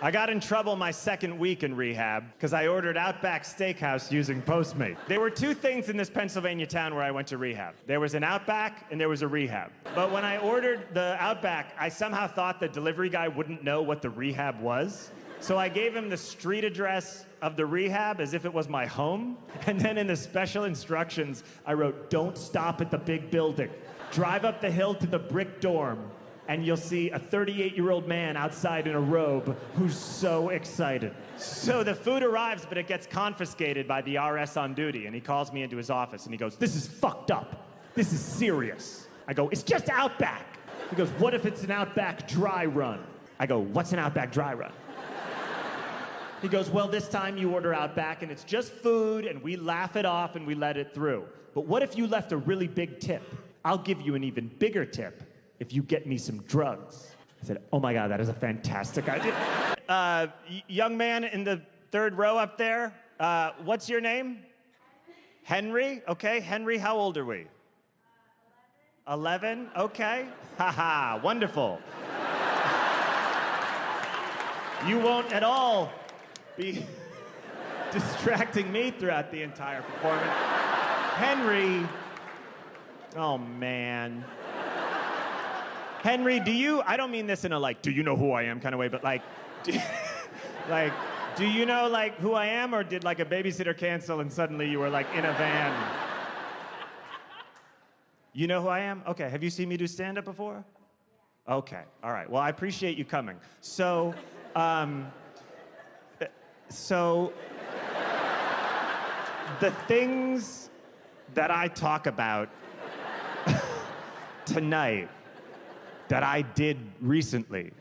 I got in trouble my second week in rehab because I ordered Outback Steakhouse using Postmate. There were two things in this Pennsylvania town where I went to rehab. There was an Outback and there was a rehab. But when I ordered the Outback, I somehow thought the delivery guy wouldn't know what the rehab was. So I gave him the street address of the rehab as if it was my home. And then in the special instructions, I wrote, "Don't stop at the big building. Drive up the hill to the brick dorm, and you'll see a 38-year-old man outside in a robe who's so excited." So the food arrives, but it gets confiscated by the RS on duty, and he calls me into his office, and he goes, "This is fucked up. This is serious." I go, "It's just Outback." He goes, "What if it's an Outback dry run?" I go, "What's an Outback dry run?" He goes, "Well, this time you order Outback, and it's just food, and we laugh it off, and we let it through. But what if you left a really big tip? I'll give you an even bigger tip if you get me some drugs." I said, "Oh my God, that is a fantastic idea." Young man in the third row up there, what's your name? Henry? Okay, Henry, how old are we? 11? Okay. Haha, wonderful. You won't at all be distracting me throughout the entire performance. Henry, oh man. Henry, I don't mean this in a like, do you know who I am kind of way, but like, do you know like who I am, or did like a babysitter cancel and suddenly you were like in a van? You know who I am? Okay, have you seen me do stand-up before? Okay, all right, well, I appreciate you coming. So the things that I talk about tonight that I did recently.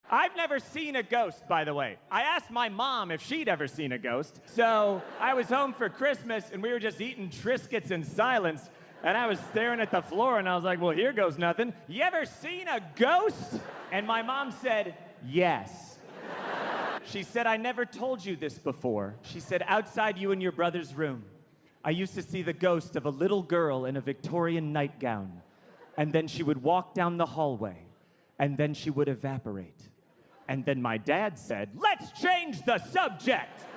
I've never seen a ghost, by the way. I asked my mom if she'd ever seen a ghost. So I was home for Christmas, and we were just eating Triscuits in silence, and I was staring at the floor, and I was like, well, here goes nothing. You ever seen a ghost? And my mom said, yes. She said, I never told you this before. She said, outside you and your brother's room, I used to see the ghost of a little girl in a Victorian nightgown. And then she would walk down the hallway, and then she would evaporate. And then my dad said, let's change the subject.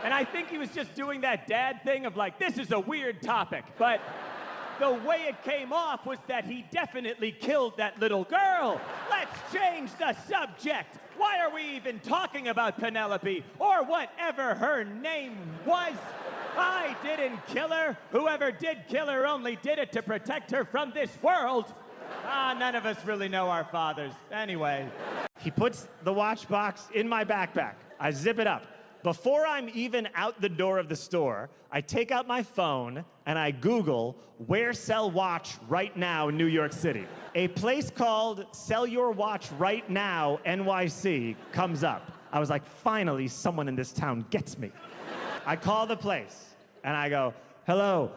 And I think he was just doing that dad thing of like, this is a weird topic. But the way it came off was that he definitely killed that little girl. Let's change the subject. Why are we even talking about Penelope or whatever her name was? I didn't kill her. Whoever did kill her only did it to protect her from this world. None of us really know our fathers. Anyway. He puts the watch box in my backpack. I zip it up. Before I'm even out the door of the store, I take out my phone and I Google where sell watch right now in New York City. A place called Sell Your Watch Right Now NYC comes up. I was like, finally, someone in this town gets me. I call the place and I go, hello,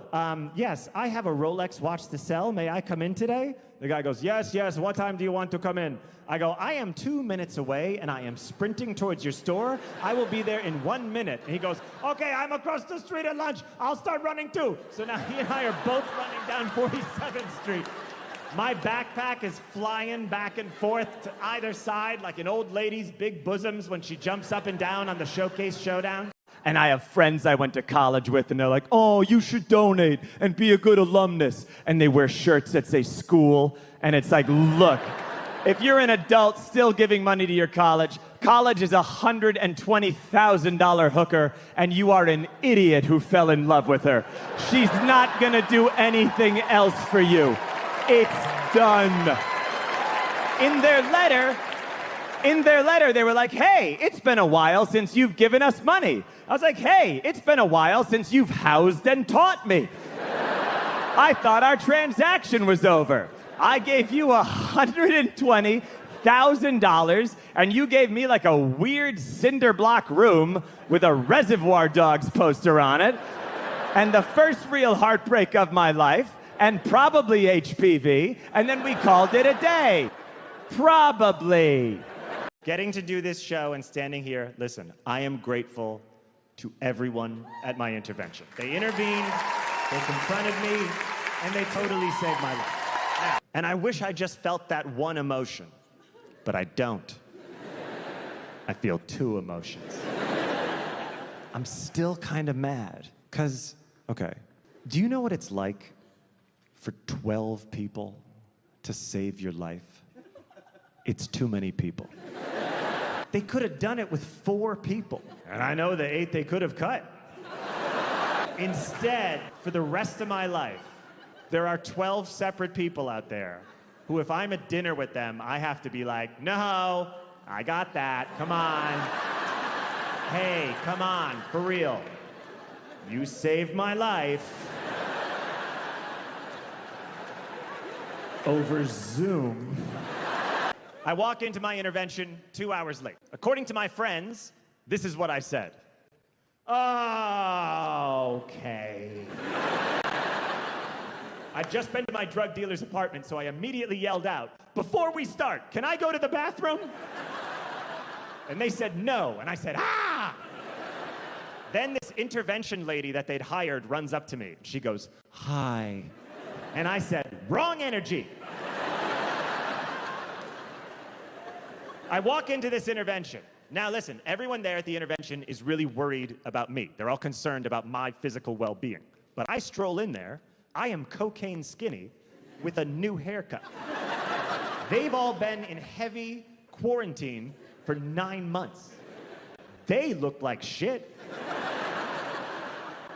yes, I have a Rolex watch to sell. May I come in today? The guy goes, yes, yes, what time do you want to come in? I go, I am 2 minutes away and I am sprinting towards your store. I will be there in 1 minute. And he goes, okay, I'm across the street at lunch. I'll start running too. So now he and I are both running down 47th Street. My backpack is flying back and forth to either side like an old lady's big bosoms when she jumps up and down on the Showcase Showdown. And I have friends I went to college with, and they're like, oh, you should donate and be a good alumnus. And they wear shirts that say school, and it's like, look, if you're an adult still giving money to your college, college is a $120,000 hooker, and you are an idiot who fell in love with her. She's not gonna do anything else for you. It's done. In their letter, they were like, hey, it's been a while since you've given us money. I was like, hey, it's been a while since you've housed and taught me. I thought our transaction was over. I gave you $120,000, and you gave me like a weird cinder block room with a Reservoir Dogs poster on it, and the first real heartbreak of my life, and probably HPV, and then we called it a day. Probably. Getting to do this show and standing here, listen, I am grateful to everyone at my intervention. They intervened, they confronted me, and they totally saved my life. And I wish I just felt that one emotion, but I don't. I feel two emotions. I'm still kind of mad, because, okay, do you know what it's like for 12 people to save your life? It's too many people. They could have done it with 4 people. And I know the 8 they could have cut. Instead, for the rest of my life, there are 12 separate people out there who, if I'm at dinner with them, I have to be like, no, I got that, come on. Hey, come on, for real. You saved my life. Over Zoom. I walk into my intervention 2 hours late. According to my friends, this is what I said. Okay. I'd just been to my drug dealer's apartment, so I immediately yelled out, before we start, can I go to the bathroom? And they said no, and I said, ah! Then this intervention lady that they'd hired runs up to me. She goes, hi. And I said, wrong energy. I walk into this intervention. Now listen, everyone there at the intervention is really worried about me. They're all concerned about my physical well-being. But I stroll in there, I am cocaine skinny with a new haircut. They've all been in heavy quarantine for 9 months. They look like shit.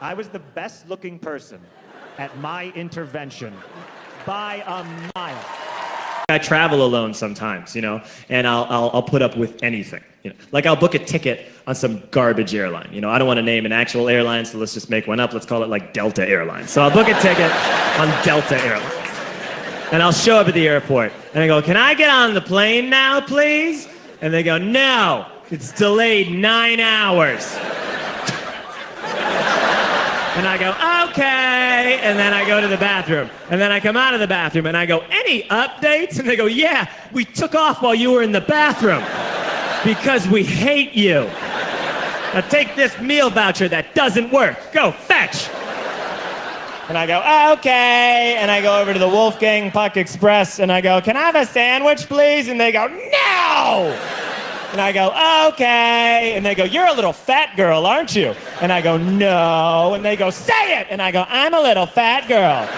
I was the best looking person at my intervention by a mile. I travel alone sometimes, you know, and I'll put up with anything. You know, like I'll book a ticket on some garbage airline. You know, I don't want to name an actual airline, so let's just make one up. Let's call it like Delta Airlines. So I'll book a ticket on Delta Airlines. And I'll show up at the airport, and I go, can I get on the plane now, please? And they go, no, it's delayed 9 hours. And I go, okay, and then I go to the bathroom. And then I come out of the bathroom and I go, any updates? And they go, yeah, we took off while you were in the bathroom because we hate you. Now take this meal voucher that doesn't work. Go, fetch. And I go, okay, and I go over to the Wolfgang Puck Express and I go, can I have a sandwich, please? And they go, no! And I go, okay. And they go, you're a little fat girl, aren't you? And I go, no. And they go, say it. And I go, I'm a little fat girl.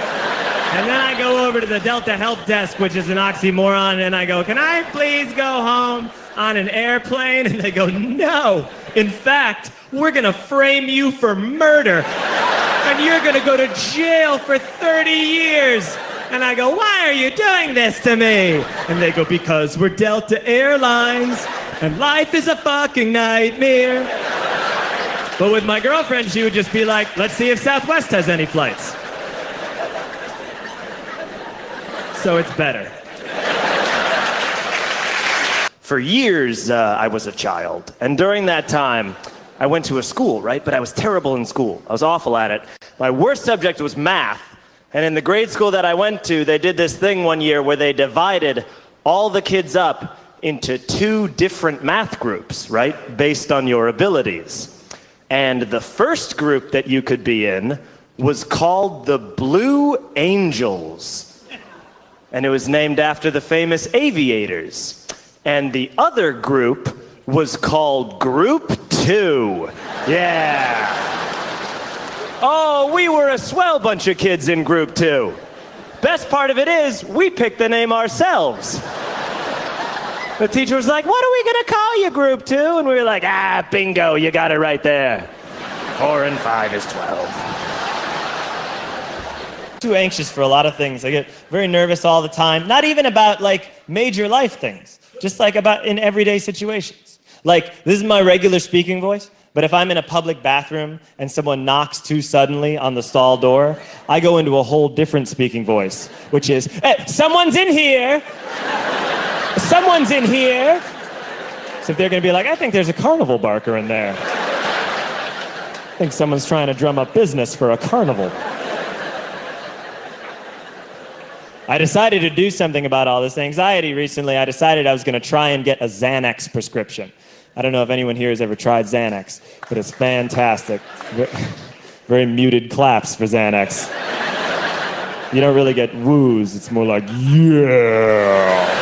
And then I go over to the Delta Help Desk, which is an oxymoron, and I go, can I please go home on an airplane? And they go, no. In fact, we're going to frame you for murder. And you're going to go to jail for 30 years. And I go, why are you doing this to me? And they go, because we're Delta Airlines. And life is a fucking nightmare. But with my girlfriend, she would just be like, let's see if Southwest has any flights. So it's better. For years, I was a child. And during that time, I went to a school, right? But I was terrible in school. I was awful at it. My worst subject was math. And in the grade school that I went to, they did this thing one year where they divided all the kids up into 2 different math groups, right? Based on your abilities. And the first group that you could be in was called the Blue Angels. And it was named after the famous aviators. And the other group was called Group 2. Yeah. Oh, we were a swell bunch of kids in Group 2. Best part of it is, we picked the name ourselves. The teacher was like, what are we going to call you, Group 2? And we were like, bingo, you got it right there. 4 and 5 is 12. Too anxious for a lot of things. I get very nervous all the time. Not even about, like, major life things. Just, like, about in everyday situations. Like, this is my regular speaking voice, but if I'm in a public bathroom and someone knocks too suddenly on the stall door, I go into a whole different speaking voice, which is, hey, someone's in here! Someone's in here. So if they're going to be like, I think there's a carnival barker in there. I think someone's trying to drum up business for a carnival. I decided to do something about all this anxiety recently. I decided I was going to try and get a Xanax prescription. I don't know if anyone here has ever tried Xanax, but it's fantastic. Very muted claps for Xanax. You don't really get woos. It's more like, yeah.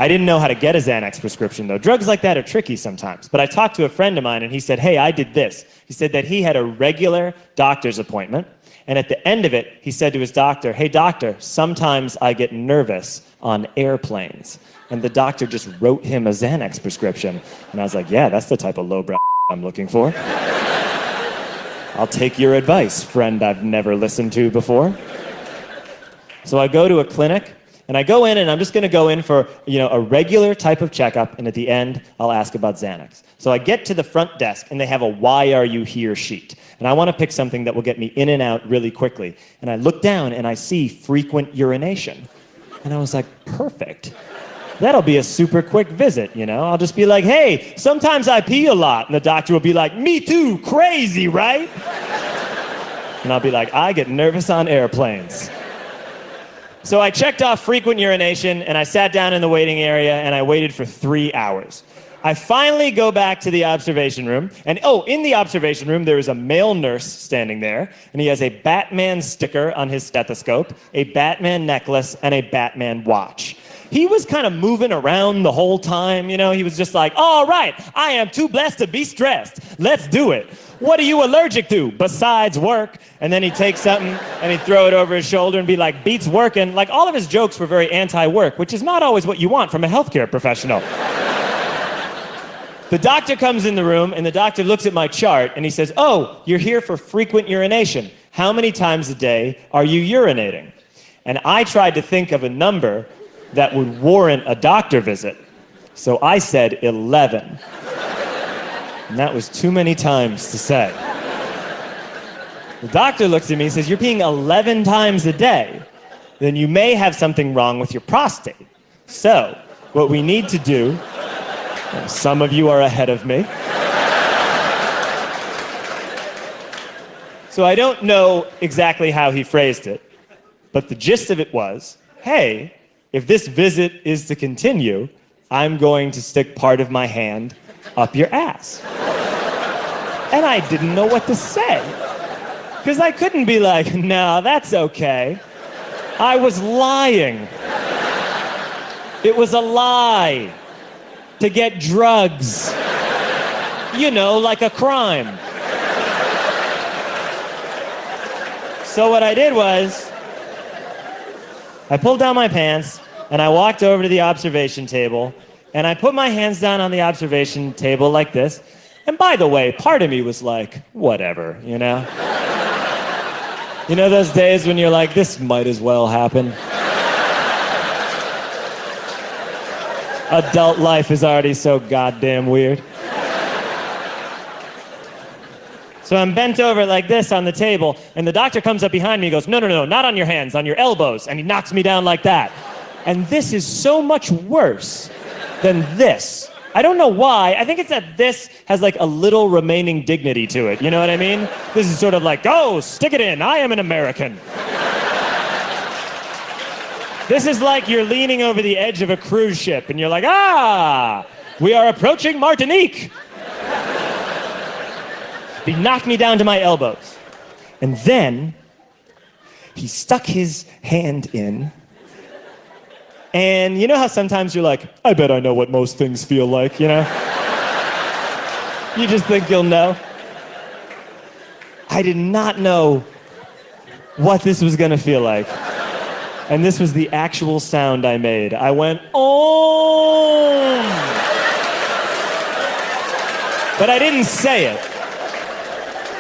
I didn't know how to get a Xanax prescription, though. Drugs like that are tricky sometimes. But I talked to a friend of mine, and he said, hey, I did this. He said that he had a regular doctor's appointment, and at the end of it, he said to his doctor, hey, doctor, sometimes I get nervous on airplanes. And the doctor just wrote him a Xanax prescription. And I was like, yeah, that's the type of lowbrow I'm looking for. I'll take your advice, friend I've never listened to before. So I go to a clinic, and I go in, and I'm just gonna go in for, a regular type of checkup, and at the end, I'll ask about Xanax. So I get to the front desk, and they have a why are you here sheet. And I wanna pick something that will get me in and out really quickly. And I look down, and I see frequent urination. And I was like, perfect. That'll be a super quick visit, I'll just be like, hey, sometimes I pee a lot. And the doctor will be like, me too, crazy, right? And I'll be like, I get nervous on airplanes. So I checked off frequent urination, and I sat down in the waiting area, and I waited for 3 hours. I finally go back to the observation room, and in the observation room, there is a male nurse standing there, and he has a Batman sticker on his stethoscope, a Batman necklace, and a Batman watch. He was kind of moving around the whole time, he was just like, all right, I am too blessed to be stressed. Let's do it. What are you allergic to besides work? And then he'd take something and he'd throw it over his shoulder and be like, beats working. Like, all of his jokes were very anti-work, which is not always what you want from a healthcare professional. The doctor comes in the room, and the doctor looks at my chart, and he says, oh, you're here for frequent urination. How many times a day are you urinating? And I tried to think of a number that would warrant a doctor visit. So I said 11. And that was too many times to say. The doctor looks at me and says, you're peeing 11 times a day. Then you may have something wrong with your prostate. So, what we need to do, some of you are ahead of me. So I don't know exactly how he phrased it, but the gist of it was, hey, if this visit is to continue, I'm going to stick part of my hand up your ass. And I didn't know what to say. Because I couldn't be like, no, that's okay. I was lying. It was a lie to get drugs. Like a crime. So what I did was, I pulled down my pants, and I walked over to the observation table, and I put my hands down on the observation table like this. And by the way, part of me was like, whatever, those days when you're like, this might as well happen. Adult life is already so goddamn weird. So I'm bent over like this on the table, and the doctor comes up behind me and goes, no, not on your hands, on your elbows. And he knocks me down like that. And this is so much worse than this. I don't know why. I think it's that this has like a little remaining dignity to it. You know what I mean? This is sort of like, oh, stick it in. I am an American. This is like you're leaning over the edge of a cruise ship, and you're like, we are approaching Martinique. He knocked me down to my elbows. And then he stuck his hand in. And you know how sometimes you're like, I bet I know what most things feel like, You just think you'll know. I did not know what this was gonna feel like. And this was the actual sound I made. I went, oh. But I didn't say it.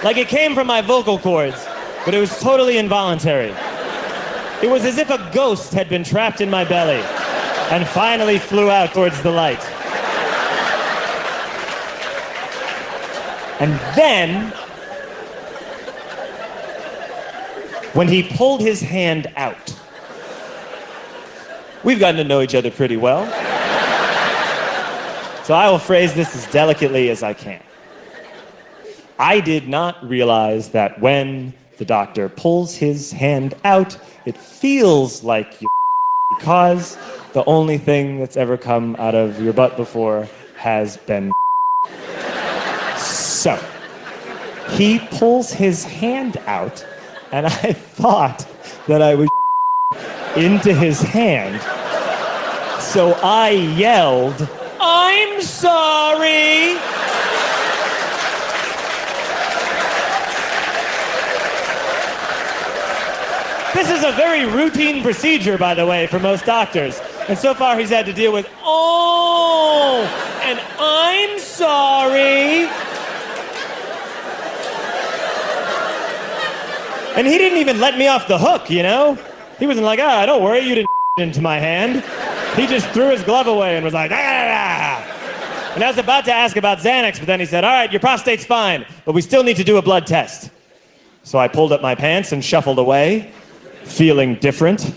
Like, it came from my vocal cords, but it was totally involuntary. It was as if a ghost had been trapped in my belly and finally flew out towards the light. And then, when he pulled his hand out, we've gotten to know each other pretty well. So I will phrase this as delicately as I can. I did not realize that when the doctor pulls his hand out, it feels like you because the only thing that's ever come out of your butt before has been So, he pulls his hand out, and I thought that I was into his hand. So I yelled, "I'm sorry!" This is a very routine procedure, by the way, for most doctors. And so far he's had to deal with, "Oh, and I'm sorry." And he didn't even let me off the hook, you know? He wasn't like, "Ah, don't worry, you didn't into my hand." He just threw his glove away and was like, "Ah." And I was about to ask about Xanax, but then he said, "All right, your prostate's fine, but we still need to do a blood test." So I pulled up my pants and shuffled away, feeling different.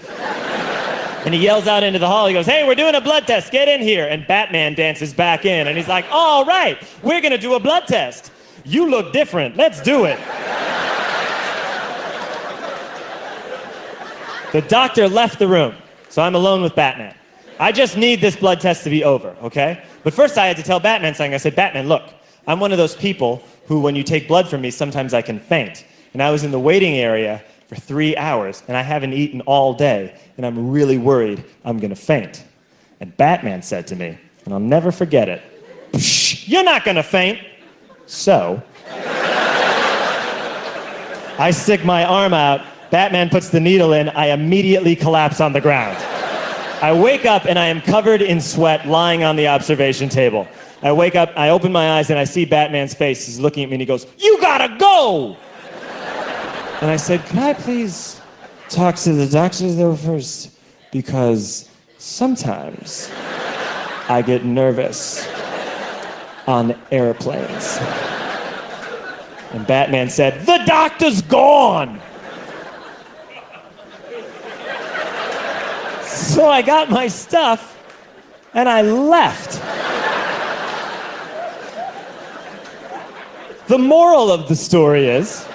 And he yells out into the hall, he goes, "Hey, we're doing a blood test, get in here." And Batman dances back in, and he's like, "All right, we're gonna do a blood test. You look different, let's do it." The doctor left the room, so I'm alone with Batman. I just need this blood test to be over, okay? But first I had to tell Batman something. I said, "Batman, look, I'm one of those people who, when you take blood from me, sometimes I can faint. And I was in the waiting area for 3 hours, and I haven't eaten all day, and I'm really worried I'm gonna faint." And Batman said to me, and I'll never forget it, "Psh, you're not gonna faint." So, I stick my arm out, Batman puts the needle in, I immediately collapse on the ground. I wake up and I am covered in sweat lying on the observation table. I wake up, I open my eyes and I see Batman's face. He's looking at me and he goes, "You gotta go!" And I said, "Can I please talk to the doctor though first? Because sometimes I get nervous on airplanes." And Batman said, "The doctor's gone!" So I got my stuff and I left. The moral of the story is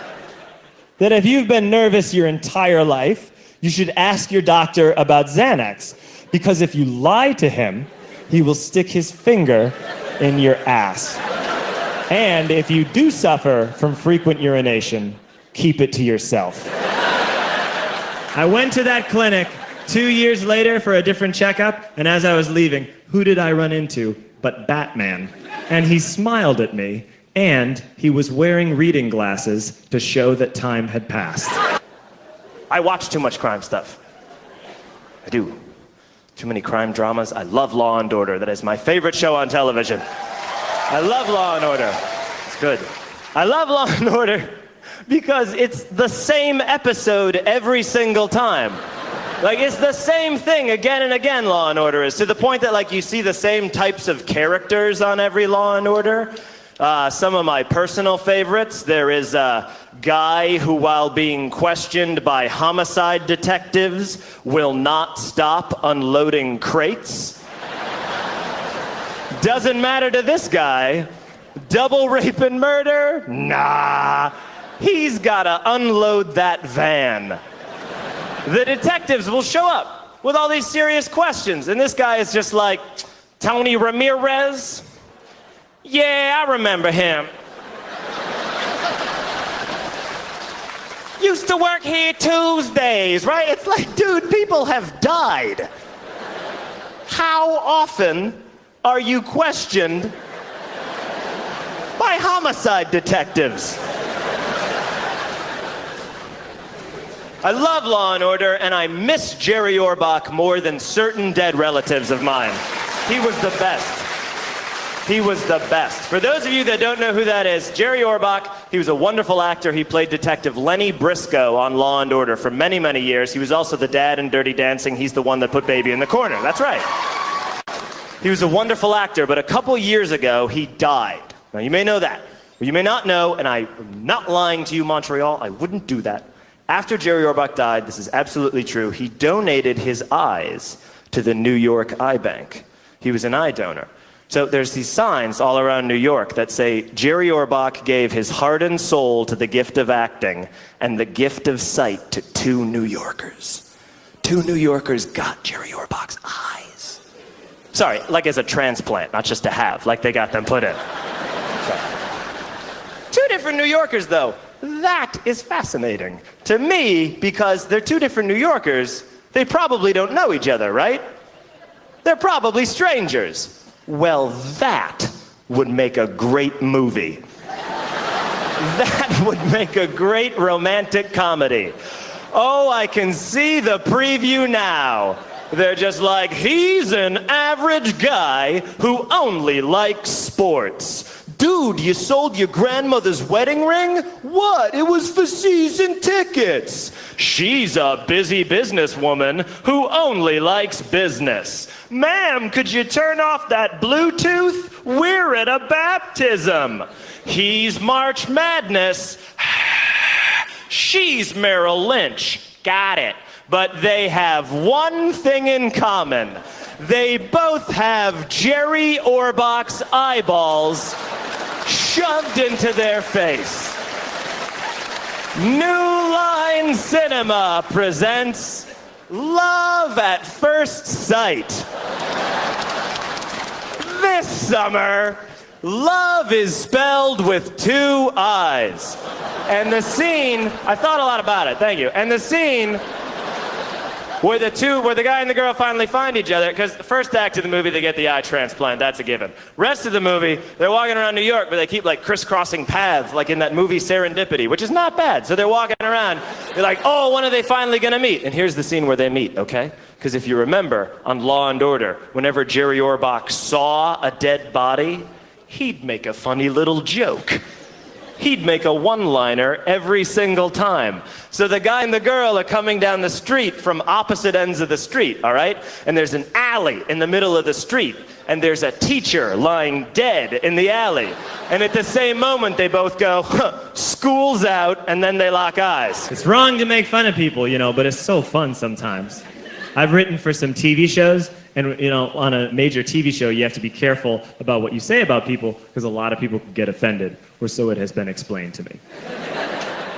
that if you've been nervous your entire life, you should ask your doctor about Xanax, because if you lie to him, he will stick his finger in your ass. And if you do suffer from frequent urination, keep it to yourself. I went to that clinic 2 years later for a different checkup, and as I was leaving, who did I run into but Batman? And he smiled at me, and he was wearing reading glasses to show that time had passed. I watch too much crime stuff. I do. Too many crime dramas. I love Law and Order. That is my favorite show on television. I love Law and Order. It's good. I love Law and Order because it's the same episode every single time. Like, it's the same thing again and again, Law and Order is, to the point that, like, you see the same types of characters on every Law and Order. Some of my personal favorites, there is a guy who, while being questioned by homicide detectives, will not stop unloading crates. Doesn't matter to this guy. Double rape and murder? Nah. He's gotta unload that van. The detectives will show up with all these serious questions, and this guy is just like, "Tony Ramirez? Yeah, I remember him. Used to work here Tuesdays," right? It's like, dude, people have died. How often are you questioned by homicide detectives? I love Law and Order, and I miss Jerry Orbach more than certain dead relatives of mine. He was the best. He was the best. For those of you that don't know who that is, Jerry Orbach, he was a wonderful actor. He played Detective Lenny Briscoe on Law and Order for many, many years. He was also the dad in Dirty Dancing. He's the one that put Baby in the corner. That's right. He was a wonderful actor, but a couple years ago, he died. Now, you may know that, or you may not know, and I'm not lying to you, Montreal. I wouldn't do that. After Jerry Orbach died, this is absolutely true, he donated his eyes to the New York Eye Bank. He was an eye donor. So there's these signs all around New York that say, Jerry Orbach gave his heart and soul to the gift of acting and the gift of sight to 2 New Yorkers. 2 New Yorkers got Jerry Orbach's eyes. Sorry, like as a transplant, not just to have, like they got them put in. Sorry. 2 different New Yorkers, though. That is fascinating to me, because they're 2 different New Yorkers. They probably don't know each other, right? They're probably strangers. Well, that would make a great movie. That would make a great romantic comedy. Oh, I can see the preview now. They're just like, he's an average guy who only likes sports. Dude, you sold your grandmother's wedding ring? What? It was for season tickets. She's a busy businesswoman who only likes business. Ma'am, could you turn off that Bluetooth? We're at a baptism. He's March Madness. She's Merrill Lynch. Got it. But they have one thing in common. They both have Jerry Orbach's eyeballs shoved into their face. New Line Cinema presents Love at First Sight. This summer, love is spelled with 2 I's. And the scene, I thought a lot about it, thank you. And the scene where the guy and the girl finally find each other, because the first act of the movie, they get the eye transplant, that's a given. Rest of the movie, they're walking around New York, but they keep like crisscrossing paths, like in that movie Serendipity, which is not bad. So they're walking around, they're like, oh, when are they finally gonna meet? And here's the scene where they meet, okay? Because if you remember, on Law and Order, whenever Jerry Orbach saw a dead body, he'd make a funny little joke. He'd make a one-liner every single time. So the guy and the girl are coming down the street from opposite ends of the street, all right? And there's an alley in the middle of the street, and there's a teacher lying dead in the alley. And at the same moment, they both go, huh, school's out, and then they lock eyes. It's wrong to make fun of people, you know, but it's so fun sometimes. I've written for some TV shows, and you know, on a major TV show, you have to be careful about what you say about people, because a lot of people can get offended, or so it has been explained to me.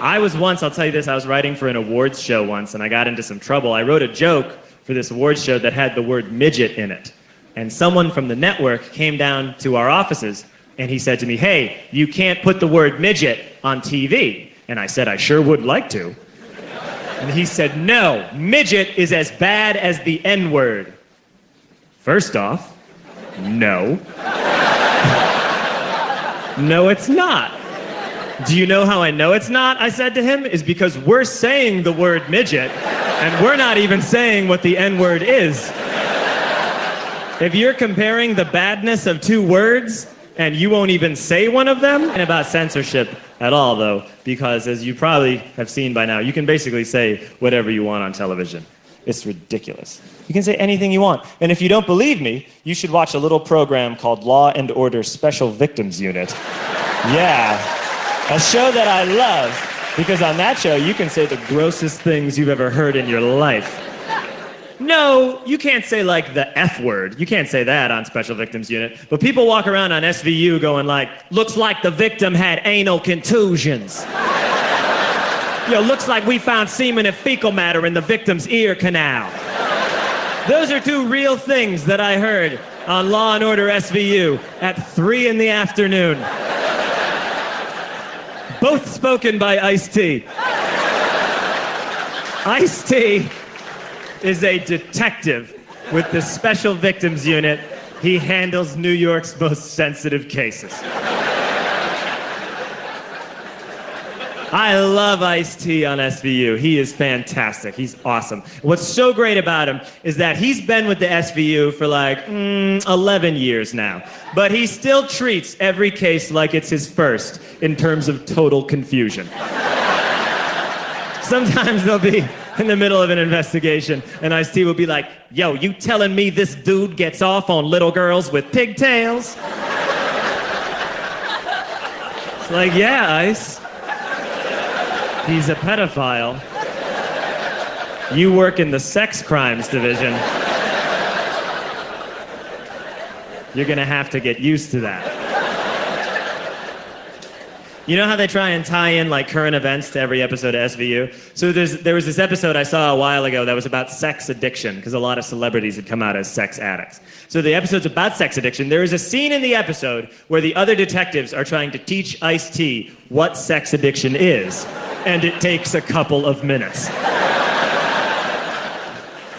I was writing for an awards show once, and I got into some trouble. I wrote a joke for this awards show that had the word midget in it. And someone from the network came down to our offices, and he said to me, hey, you can't put the word midget on TV. And I said, I sure would like to. And he said, no, midget is as bad as the N-word. First off, no. No, it's not. Do you know how I know it's not? I said to him, is because we're saying the word midget, and we're not even saying what the N-word is. If you're comparing the badness of 2 words, and you won't even say one of them, and about censorship at all, though, because as you probably have seen by now, you can basically say whatever you want on television. It's ridiculous. You can say anything you want. And if you don't believe me, you should watch a little program called Law and Order Special Victims Unit. Yeah, a show that I love, because on that show, you can say the grossest things you've ever heard in your life. No, you can't say like the F word. You can't say that on Special Victims Unit. But people walk around on SVU going like, looks like the victim had anal contusions. Yo, looks like we found semen and fecal matter in the victim's ear canal. Those are 2 real things that I heard on Law and Order SVU at 3 in the afternoon. Both spoken by Ice-T. Ice-T is a detective with the Special Victims Unit. He handles New York's most sensitive cases. I love Ice-T on SVU. He is fantastic. He's awesome. What's so great about him is that he's been with the SVU for like 11 years now. But he still treats every case like it's his first in terms of total confusion. Sometimes they'll be in the middle of an investigation, and Ice-T will be like, yo, you telling me this dude gets off on little girls with pigtails? It's like, yeah, Ice. He's a pedophile. You work in the sex crimes division. You're gonna have to get used to that. You know how they try and tie in like current events to every episode of SVU? So there was this episode I saw a while ago that was about sex addiction, because a lot of celebrities had come out as sex addicts. So the episode's about sex addiction. There is a scene in the episode where the other detectives are trying to teach Ice-T what sex addiction is, and it takes a couple of minutes.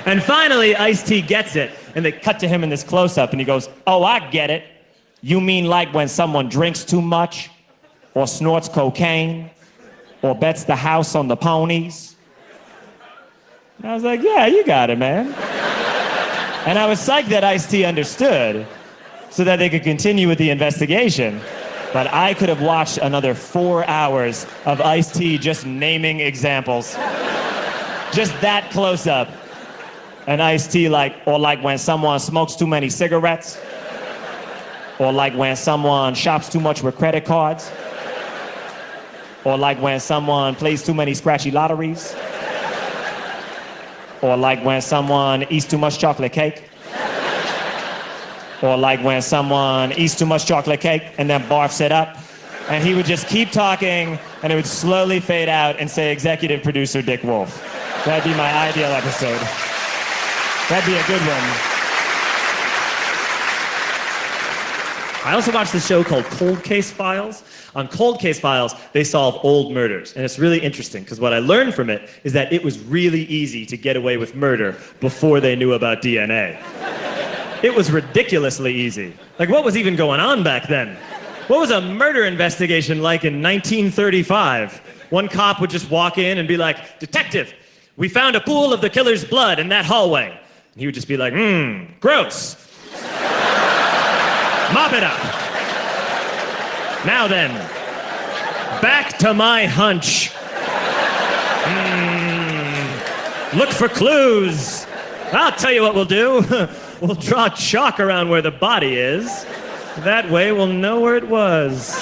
And finally, Ice-T gets it, And they cut to him in this close-up, and he goes, "Oh, I get it. You mean like when someone drinks too much, or snorts cocaine, or bets the house on the ponies?" And I was like, "Yeah, you got it, man." And I was psyched that Ice-T understood so that they could continue with the investigation. But I could have watched another 4 hours of Ice-T just naming examples. Just that close up. And Ice-T like when someone smokes too many cigarettes, or like when someone shops too much with credit cards, or like when someone plays too many scratchy lotteries, or like when someone eats too much chocolate cake, or like when someone eats too much chocolate cake and then barfs it up. And he would just keep talking, and it would slowly fade out and say executive producer Dick Wolf. That'd be my ideal episode. That'd be a good one. I also watched this show called Cold Case Files. On Cold Case Files, they solve old murders. And it's really interesting, because what I learned from it is that it was really easy to get away with murder before they knew about DNA. It was ridiculously easy. Like, what was even going on back then? What was a murder investigation like in 1935? One cop would just walk in and be like, "Detective, we found a pool of the killer's blood in that hallway." And he would just be like, "Gross. Mop it up. Now then, back to my hunch. Look for clues. I'll tell you what we'll do. We'll draw chalk around where the body is. That way we'll know where it was."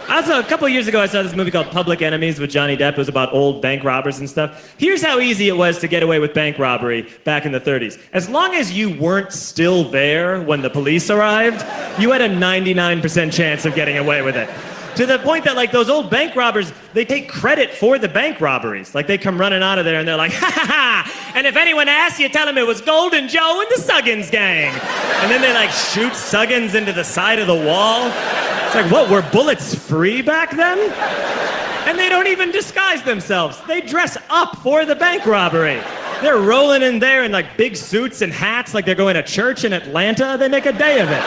Also, a couple years ago, I saw this movie called Public Enemies with Johnny Depp. It was about old bank robbers and stuff. Here's how easy it was to get away with bank robbery back in the 30s. As long as you weren't still there when the police arrived, you had a 99% chance of getting away with it. To the point that, like, those old bank robbers, they take credit for the bank robberies. Like, they come running out of there and they're like, "Ha ha ha! And if anyone asks you, tell them it was Golden Joe and the Suggins gang." And then they, like, shoot Suggins into the side of the wall. It's like, what, were bullets free back then? And they don't even disguise themselves. They dress up for the bank robbery. They're rolling in there in, like, big suits and hats like they're going to church in Atlanta. They make a day of it.